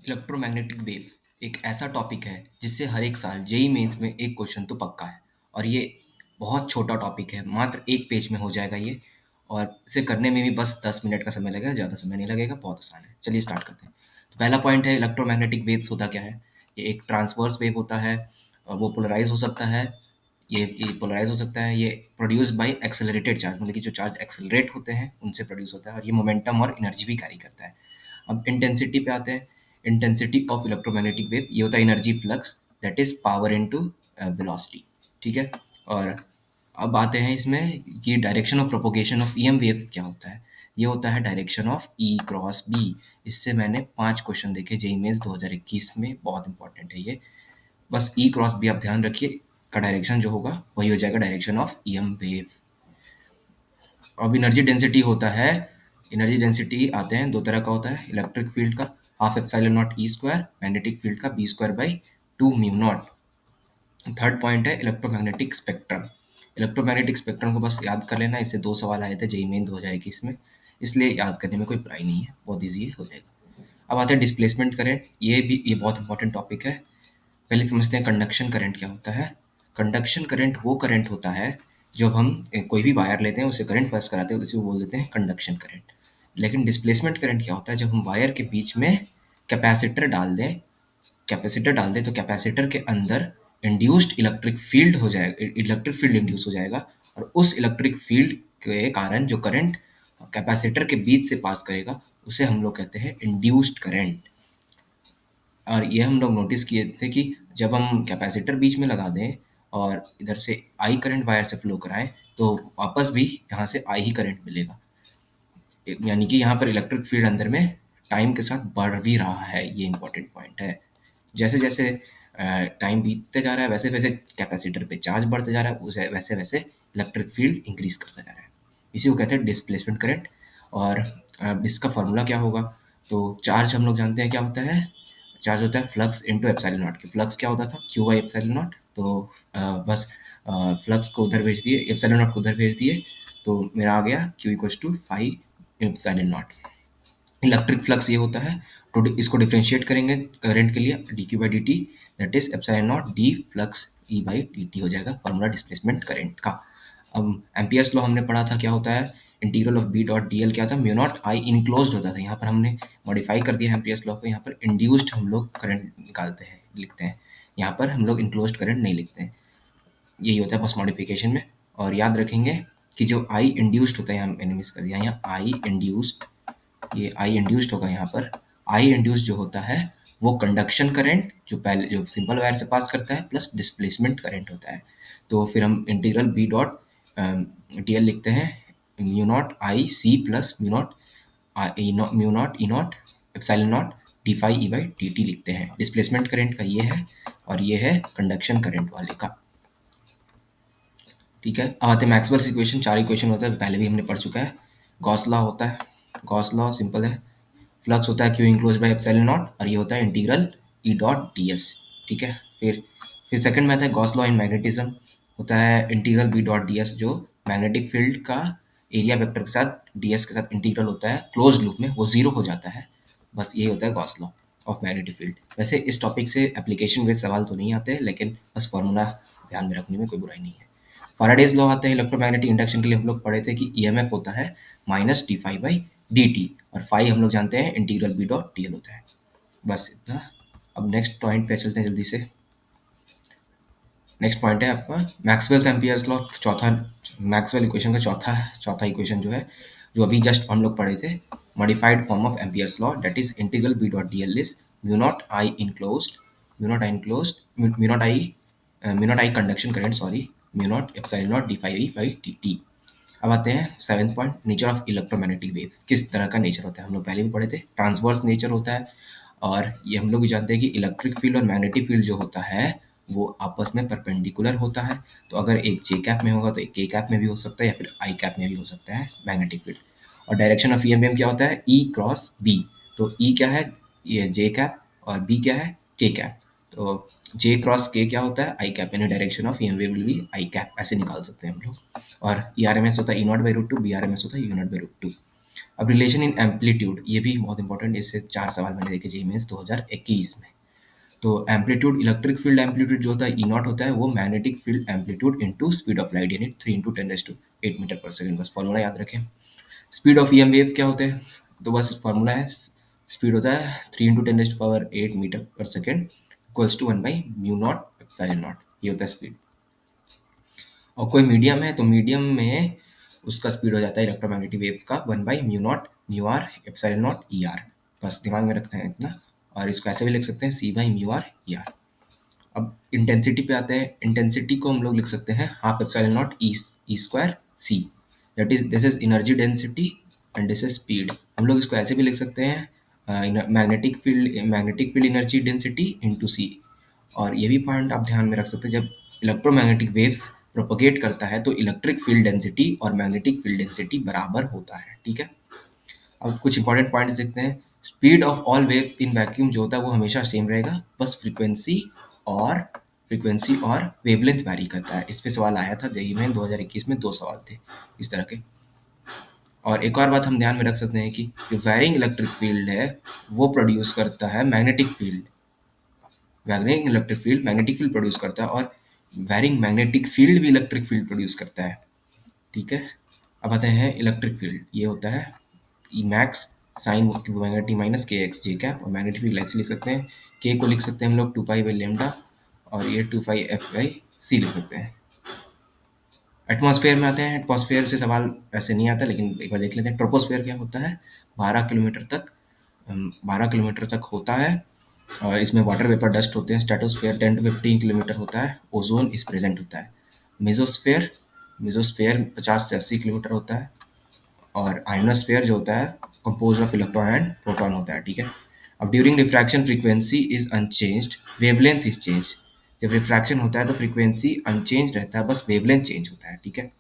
Electromagnetic waves एक ऐसा topic है जिससे हर एक साल जेई मेंस में एक क्वेश्चन तो पक्का है। और ये बहुत छोटा टॉपिक है, मात्र एक पेज में हो जाएगा ये। और इसे करने में भी बस 10 मिनट का समय लगेगा, ज़्यादा समय नहीं लगेगा, बहुत आसान है। चलिए स्टार्ट करते हैं। तो पहला पॉइंट है, इलेक्ट्रोमैग्नेटिक वेव्स होता क्या है। ये एक ट्रांसवर्स वेव होता है और वो पोलराइज हो सकता है। ये पोलराइज हो सकता है। ये प्रोड्यूस बाय एक्सेलरेटेड चार्ज, मतलब कि जो चार्ज एक्सेलरेट होते हैं उनसे प्रोड्यूस होता है, और ये मोमेंटम और एनर्जी भी कैरी करता है। अब इंटेंसिटी पे आते हैं। इंटेंसिटी ऑफ इलेक्ट्रोमैग्नेटिक वेव ये होता है energy flux, that is power into velocity. ठीक है। और अब आते हैं इसमें कि direction of propagation of EM waves क्या होता है। ये होता है direction of E cross B. इससे मैंने 5 क्वेश्चन देखे जेईई मेंस 2021 में, बहुत इंपॉर्टेंट है ये। बस ई क्रॉस बी आप ध्यान रखिए, का डायरेक्शन जो होगा वही हो जाएगा डायरेक्शन ऑफ ईएम वेव। अब एनर्जी डेंसिटी होता है। एनर्जी डेंसिटी आते हैं, दो तरह का होता है। इलेक्ट्रिक फील्ड का half epsilon naught E square, magnetic field का B square by 2 mu naught. Third point है इलेक्ट्रोमैग्नेटिक स्पेक्ट्रम। इलेक्ट्रोमैग्नेटिक स्पेक्ट्रम को बस याद कर लेना, इससे 2 सवाल आए थे जेईई मेन 2021 में, इसलिए याद करने में कोई बुराई नहीं है, बहुत ईजी हो जाएगा। अब आते हैं डिस्प्लेसमेंट करंट। ये बहुत इंपॉर्टेंट टॉपिक है। पहले समझते हैं कंडक्शन करंट क्या होता है। कंडक्शन करंट वो करंट होता है जब हम कोई भी वायर लेते हैं, उसे करंट पास कराते हैं, उसे बोल देते हैं कंडक्शन करंट। लेकिन डिस्प्लेसमेंट करंट क्या होता है, जब हम वायर के बीच में कैपेसिटर डाल दें कैपेसिटर डाल दें तो कैपेसिटर के अंदर इंड्यूस्ड इलेक्ट्रिक फील्ड हो जाएगा, इलेक्ट्रिक फील्ड इंड्यूस हो जाएगा। और उस इलेक्ट्रिक फील्ड के कारण जो करंट कैपेसिटर के बीच से पास करेगा उसे हम लोग कहते हैं इंड्यूस्ड करंट। और ये हम लोग नोटिस किए थे कि जब हम कैपेसिटर बीच में लगा दें और इधर से आई करंट वायर से फ्लो कराएं, तो वापस भी यहाँ से आई ही करंट मिलेगा। यानी कि यहाँ पर इलेक्ट्रिक फील्ड अंदर में टाइम के साथ बढ़ भी रहा है, ये इंपॉर्टेंट पॉइंट है। जैसे जैसे टाइम बीतते जा रहा है वैसे वैसे कैपेसिटर पे चार्ज बढ़ते जा रहा है, उसे वैसे वैसे इलेक्ट्रिक फील्ड इंक्रीज करता जा रहा है। इसी को कहते हैं डिस्प्लेसमेंट करंट। और इसका फॉर्मूला क्या होगा। तो चार्ज हम लोग जानते हैं क्या होता है। चार्ज होता है फ्लक्स इंटू एप्सिलॉन नॉट। की फ्लक्स क्या होता था, क्यू बाई एप्सिलॉन नॉट। तो बस फ्लक्स को उधर भेज दिए, एप्सिलॉन नॉट को उधर भेज दिए, तो मेरा आ गया Q equals to 5 epsilon naught. Electric flux ये होता है। तो इसको डिफरेंशिएट करेंगे करंट के लिए, D Q by D T, that is epsilon naught D flux E by D T हो जाएगा फॉर्मूला डिस्प्लेसमेंट करंट का। अब एम्पियर्स लॉ हमने पढ़ा था, क्या होता है। Integral of B dot D L क्या था, म्यू नॉट आई इनक्लोज्ड होता था। यहाँ पर हमने मॉडिफाई कर दिया एम्पियर्स लॉ को, यहाँ पर इंड्यूस्ड हम लोग करंट निकालते हैं, लिखते हैं। यहाँ पर हम लोग इनक्लोज्ड करंट नहीं लिखते हैं, यही होता है बस मॉडिफिकेशन में। और याद रखेंगे कि जो आई इंड्यूस्ड होता है, यहाँ मैंने मिस कर दिया, यहाँ आई इंड्यूस्ड, ये आई इंड्यूस्ड होगा यहाँ पर। आई इंड्यूस्ड जो होता है वो कंडक्शन करंट जो पहले जो सिंपल वायर से पास करता है प्लस डिस्प्लेसमेंट करंट होता है। तो फिर हम integral B dot D L लिखते हैं, mu naught I C plus mu naught E naught epsilon naught D phi E by D T लिखते हैं। डिस्प्लेसमेंट करंट का ये है, और ये है कंडक्शन करंट वाले का। ठीक है। अब आते हैं मैक्सवेल्स इक्वेशन। 4 इक्वेशन होता है, पहले भी हमने पढ़ चुका है। गॉस लॉ होता है। गॉस लॉ सिंपल है। फ्लक्स होता है Q enclose by epsilon not, और ये होता है integral E dot D S. ठीक है। फिर सेकंड में आता है गॉस लॉ इन मैग्नेटिज्म, होता है integral B dot D S, जो मैग्नेटिक फील्ड का एरिया वेक्टर के साथ डी एस के साथ इंटीग्रल होता है क्लोज लूप में, वो जीरो हो जाता है। बस यही होता है Gauss law of magnetic field. वैसे इस टॉपिक से एप्लीकेशन बेस्ड सवाल तो नहीं आते, लेकिन बस फॉर्मूला ध्यान में रखने में कोई बुराई नहीं है। फैराडेज लॉ आते हैं इलेक्ट्रोमैग्नेटिक इंडक्शन के लिए, हम लोग पढ़े थे कि ईएमएफ होता है minus D phi by D T, और फाई हम लोग जानते हैं integral B dot D L होता है। बस इतना। अब नेक्स्ट पॉइंट पे चलते हैं जल्दी से। नेक्स्ट पॉइंट है आपका मैक्सवेल्स एम्पियर्स लॉ, चौथा मैक्सवेल इक्वेशन का चौथा इक्वेशन जो है, जो अभी जस्ट हम लोग पढ़े थे। Modified form of Ampere's law, that is integral B dot D L is mu naught I enclosed, mu naught I conduction current, sorry, mu naught epsilon naught D phi by D T. अब आते हैं 7th point, nature of electromagnetic waves. किस तरह का nature होता है, हम लोग पहले भी पढ़े थे, ट्रांसवर्स नेचर होता है। और ये हम लोग भी जानते हैं कि इलेक्ट्रिक फील्ड और मैग्नेटिक फील्ड जो होता है वो आपस में परपेंडिकुलर होता है। तो अगर एक जे कैप में होगा तो एक के कैप में भी हो सकता है, या फिर आई कैप में भी हो सकता है मैग्नेटिक फील्ड। और डायरेक्शन ऑफ ईएमएम क्या होता है, ई क्रॉस बी। तो ई क्या है, ये जे कैप, और बी क्या है, के कैप। तो जे क्रॉस के क्या होता है, आई कैप, यानी direction of EMM will be I cap, ऐसे निकाल सकते हैं हम लोग। और ई आर एम एस होता है E naught by root two, B R M S होता है U naught by root two. अब रिलेशन इन एम्पलीट्यूड, ये भी बहुत इंपॉर्टेंट, इससे 4 सवाल मैंने देखे जेईई मेंस 2021 में। तो एम्पलीट्यूड, इलेक्ट्रिक फील्ड एम्पलीट्यूड जो होता है ई नॉट होता है, वो magnetic field amplitude into speed of light, यानी 3 × 10⁸ मीटर पर सेकंड। बस फॉर्मूला याद रखें। स्पीड ऑफ ईएम वेव्स क्या होते हैं, तो बस फॉर्मूला है, स्पीड होता है 3 × 10⁸ मीटर पर सेकंड इक्वल्स टू 1/μ0 ε0, ये होता है स्पीड। और कोई मीडियम है तो मीडियम में उसका स्पीड हो जाता है इलेक्ट्रोमैग्नेटिक वेव्स का 1/μ0 μr ε0 बस दिमाग में रखना है इतना। और इसको ऐसे भी लिख सकते हैं c/μr er। अब इंटेंसिटी पे आते हैं। इंटेंसिटी को हम लोग लिख सकते हैं ½ε0 e² c, that is this is energy density and this is speed. हम लोग इसको ऐसे भी लिख सकते हैं magnetic field energy density into C. और ये भी पॉइंट आप ध्यान में रख सकते हैं, जब इलेक्ट्रोमैग्नेटिक वेव्स प्रोपोगेट करता है तो इलेक्ट्रिक फील्ड डेंसिटी और मैग्नेटिक फील्ड डेंसिटी बराबर होता है, ठीक है। अब कुछ इंपॉर्टेंट पॉइंट्स देखते हैं। Speed of all waves in vacuum जो होता है वो हमेशा सेम रहेगा, बस फ्रीक्वेंसी और वेवलेंथ वैरी करता है। इस पे सवाल आया था जेईई में 2021 में, 2 सवाल थे इस तरह के। और एक और बात हम ध्यान में रख सकते हैं कि जो वैरिंग इलेक्ट्रिक फील्ड है वो प्रोड्यूस करता है magnetic field. Varying electric field magnetic field produce करता है, और वैरिंग मैग्नेटिक फील्ड भी इलेक्ट्रिक फील्ड प्रोड्यूस करता है, ठीक है। अब आते हैं इलेक्ट्रिक फील्ड, ये होता है E max sine omega T minus K X J cap. और मैग्नेटिक फील्ड ऐसे लिख सकते हैं, के को लिख सकते हैं हम लोग 2π/λ, और ये 2πf/c लिख सकते हैं। एटमॉस्फेयर में आते हैं। एटमॉस्फेयर से सवाल ऐसे नहीं आता, लेकिन एक बार देख लेते हैं। ट्रोपोस्फेयर क्या होता है, 12 किलोमीटर तक होता है, और इसमें वाटर वेपर डस्ट होते हैं। स्ट्रेटोस्फेयर 10 to 15 किलोमीटर होता है, ओजोन इस प्रेजेंट होता है। मेसोस्फेयर 50 से 80 किलोमीटर होता है, और आयोनोस्फेयर जो होता है compose of electron and proton होता है, ठीक है। अब during refraction frequency is unchanged, wavelength is change. जब रिफ्रैक्शन होता है तो फ्रीक्वेंसी अनचेंज रहता है, बस वेवलेंथ चेंज होता है, ठीक है।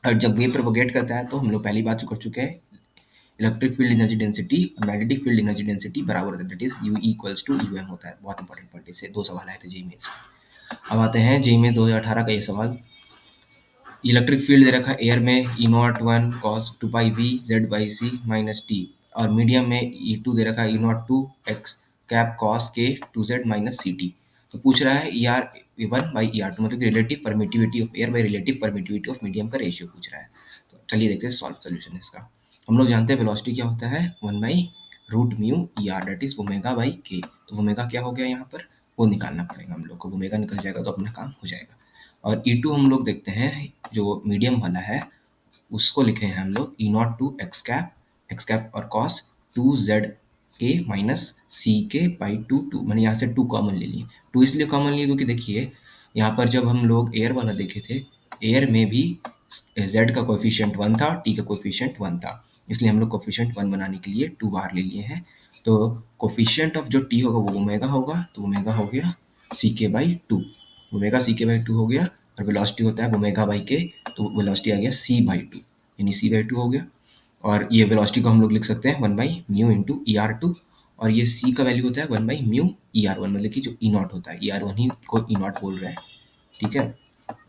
और जब वेव प्रोपोगेट करता है तो हम लोग पहली बात कर चुके हैं, इलेक्ट्रिक फील्ड एनर्जी डेंसिटी और मैग्नेटिक फील्ड एनर्जी डेंसिटी बराबर होता है, दैट इज U = UM होता है। बहुत इंपॉर्टेंट पॉइंट, इससे 2 सवाल आए थे जेईई मेंस में। अब आते हैं जेईई में 2018 का ये सवाल। इलेक्ट्रिक फील्ड दे रखा है एयर में E01 cos 2πV/z/c - t, और मीडियम में E2 दे रखा है E02 x cap cos k 2z - ct। तो पूछ रहा है ER1/ER2, मतलब कि relative permittivity of air by relative permittivity of medium का रेशियो पूछ रहा है। तो चलिए देखते हैं सोल्यूशन इसका। हम लोग जानते हैं वेलोसिटी क्या होता है, 1/√μ ER, दैट इज ω/k। तो ओमेगा क्या हो गया यहाँ पर, वो निकालना पड़ेगा हम लोग को। ओमेगा निकल जाएगा तो अपना काम हो जाएगा। और E2 हम लोग देखते हैं, जो मीडियम वाला है उसको लिखे हैं हम लोग E02 x कैप और cos 2zk - ck/2 मैंने यहाँ से 2 कॉमन ले लिए। 2 इसलिए कॉमन लिए क्योंकि देखिए यहाँ पर जब हम लोग एयर वाला देखे थे, एयर में भी z का कोएफिशिएंट 1 था, t का कोएफिशिएंट 1 था, इसलिए हम लोग कोएफिशिएंट 1 बनाने के लिए 2 बार ले लिए हैं। तो कोएफिशिएंट ऑफ जो t होगा वो ओमेगा होगा, तो ओमेगा हो गया ck/2, ओमेगा ck/2 हो गया। और वेलोसिटी होता है ओमेगा/k, तो वेलोसिटी आ गया c/2, यानी c/2 हो गया। और ये वेलोसिटी को हम लोग लिख सकते हैं 1/μ × ER2, और ये c का वैल्यू होता है 1/μ ER1, मतलब कि जो E0 होता है, ER1 ही को E0 बोल रहे हैं, ठीक है।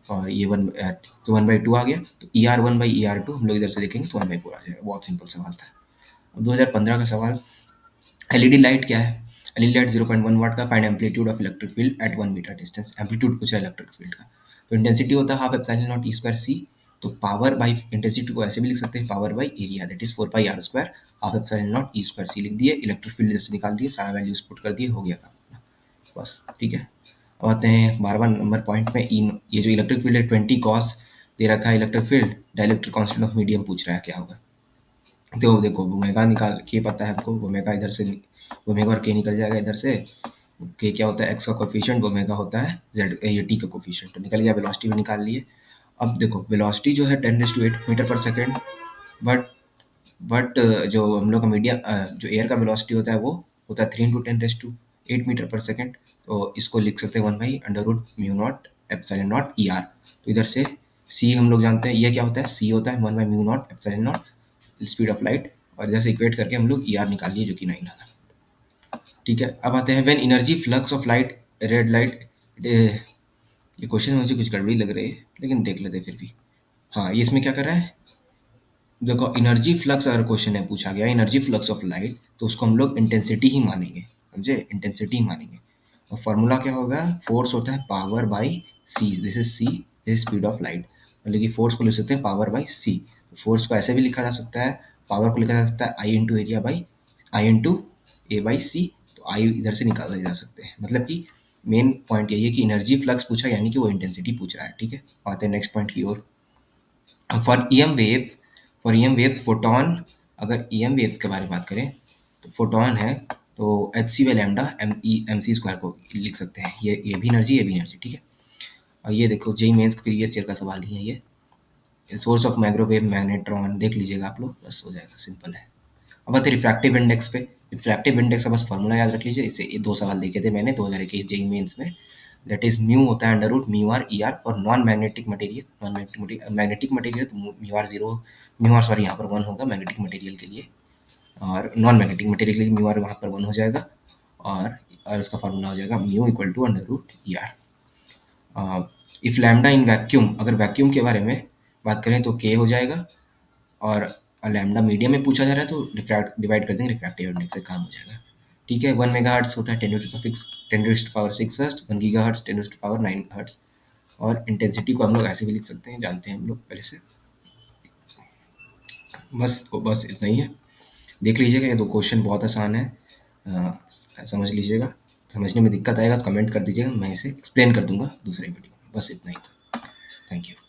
और ये 1/2 आ गया, तो ER1/ER2 हम लोग इधर से देखेंगे तो 1/4 आ जाएगा। बहुत सिंपल सवाल था। अब 2015 का सवाल, एलईडी लाइट क्या है, एलईडी लाइट 0.1 वाट का, find amplitude of electric field at 1 meter distance. Amplitude पूछा इलेक्ट्रिक फील्ड का। तो इंटेंसिटी होता है ½ ε0 e²c। तो पावर बाई इंटेंसिटी को ऐसे भी लिख सकते हैं, power by area, that is 4πr², ½ ε0 e² लिख दिए। इलेक्ट्रिक फील्ड इधर से निकाल दिए, सारा वैल्यूज पुट कर दिए, हो गया काम बस, ठीक है। अब आते हैं 12वां नंबर पॉइंट में। ये जो इलेक्ट्रिक फील्ड है 20 cos दे रखा है electric field, dielectric constant of medium पूछ रहा है क्या होगा। तो देखो ओमेगा निकाल के पता है हमको, ओमेगा इधर से ओमेगा और के निकल जाएगा इधर से। के क्या होता है, एक्स का कोफिशिएंट, ओमेगा होता है जेड ये टी का कोफिशिएंट, तो निकल गया। वेलोसिटी भी निकाल लिए। अब देखो वेलोसिटी जो है 10⁸ मीटर पर सेकेंड, बट जो हम लोग का मीडियम जो एयर का वेलोसिटी होता है वो होता है 3 × 10⁸ मीटर पर सेकेंड। तो इसको लिख सकते हैं 1/√μ0 ε0 ER। तो इधर से सी हम लोग जानते हैं, ये क्या होता है, सी होता है 1/μ0 ε0 स्पीड ऑफ लाइट, और इधर से इक्वेट करके हम लोग ER निकाल लिए जो कि 9 आना, ठीक है। अब आते हैं when energy flux of light red light. ये क्वेश्चन मुझे कुछ गड़बड़ी लग रही है, लेकिन देख लेते हैं फिर भी। हाँ, ये इसमें क्या कर रहा है, देखो एनर्जी फ्लक्स अगर क्वेश्चन है पूछा गया एनर्जी फ्लक्स ऑफ लाइट तो उसको हम लोग इंटेंसिटी ही मानेंगे, समझे, इंटेंसिटी ही मानेंगे। और फॉर्मूला क्या होगा, फोर्स होता है power by C, this is C, this speed of light, मतलब कि फोर्स को लिख सकते हैं पावर बाई सी। फोर्स को ऐसे भी लिखा जा सकता है, पावर को लिखा जा सकता है I into area by I into A by C, तो आई इधर से निकाले जा सकते हैं। मतलब कि मेन पॉइंट यही है कि एनर्जी फ्लक्स पूछा यानी कि वो इंटेंसिटी पूछ रहा है, ठीक है। आते हैं नेक्स्ट पॉइंट की ओर। For EM waves, for EM waves photon, अगर ईएम वेव्स के बारे में बात करें तो फोटोन है तो H C by lambda M C square को लिख सकते हैं, ये भी एनर्जी, ये भी एनर्जी, ठीक है। और ये देखो जेई मेंस प्रीवियस ईयर का सवाल ही है ये सोर्स ऑफ माइक्रोवेव मैग्नेट्रॉन देख लीजिएगा आप लोग, बस हो जाएगा, सिंपल है। अब आते रिफ्रैक्टिव इंडेक्स पे। रिफ्रैक्टिव इंडेक्स का बस फॉर्मूला याद रख लीजिए, इससे ये दो सवाल देखे थे मैंने 2021 जेई मेंस में। दैट इज म्यू होता है under root mu R E R, और non magnetic material, magnetic material तो mu R zero, mu R sorry यहाँ पर वन होगा मैग्नेटिक मटेरियल के लिए, और नॉन मैग्नेटिक मटेरियल के लिए म्यू आर वहाँ पर वन हो जाएगा। और इसका फॉर्मूला हो जाएगा mu equal to under root E R. If lambda in vacuum, अगर वैक्यूम के बारे में बात करें तो के हो जाएगा, और लैम्डा मीडियम में पूछा जा रहा है तो डिवाइड कर देंगे रिफ्रैक्टिव इंडेक्स से, काम हो जाएगा, ठीक है। 1 मेगाहर्ट्ज़ होता है 10 to power 6 hertz, 1 gigahertz 10 to power 9 hertz. और इंटेंसिटी को हम लोग ऐसे भी लिख सकते हैं, जानते हैं हम लोग पहले से। बस इतना ही है। देख लीजिएगा ये दो क्वेश्चन बहुत आसान है, समझ लीजिएगा। समझने में दिक्कत आएगा तो कमेंट कर दीजिएगा, मैं इसे एक्सप्लेन कर दूंगा दूसरे वीडियो में। बस इतना ही था, थैंक यू।